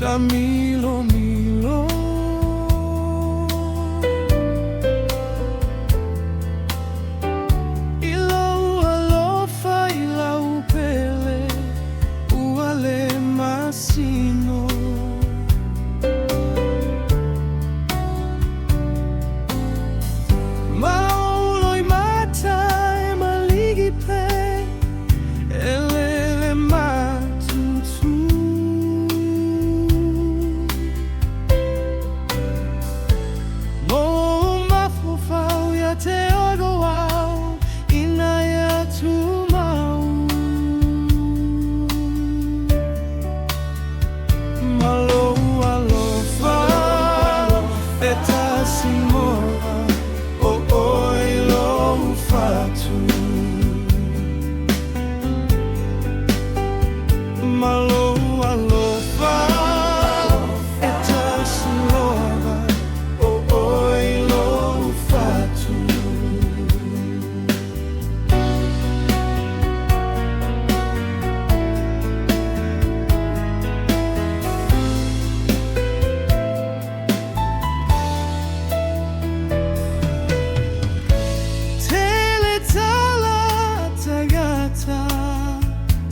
Milo Milo Ila ualofa ila upele uale masino Mauloi mata e maligi pe elele matutu Te ogo wao inaya tumau Malo alofa e Tasi Moemoe o oilo fatu Malo alofa e Tasi Moemoe o oilo fatu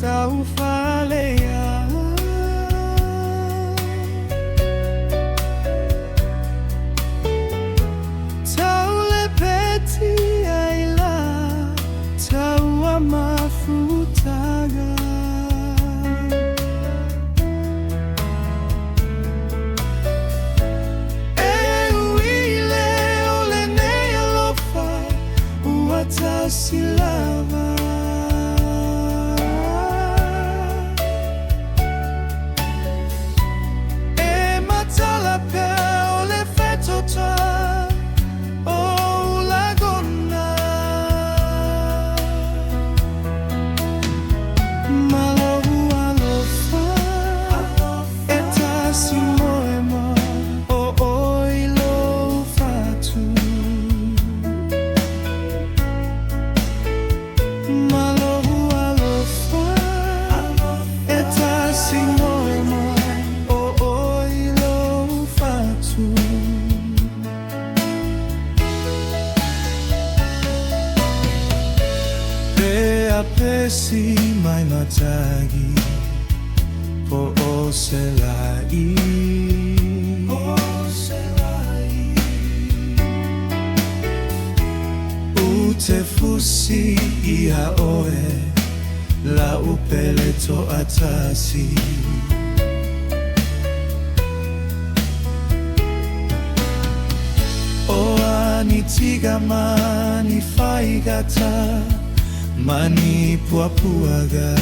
Tau falea Tau lepeti aila Tau amafutaga E uile ole neia lofa Uatasi lava Pesi mai matagi po o selai Ute fusi ia oe la upele to atasi O anitiga mani faigata Mani puapuaga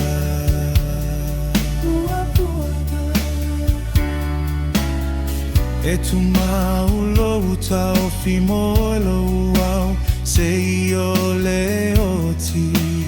E tu maulo utao fimo lo uau Se io le oti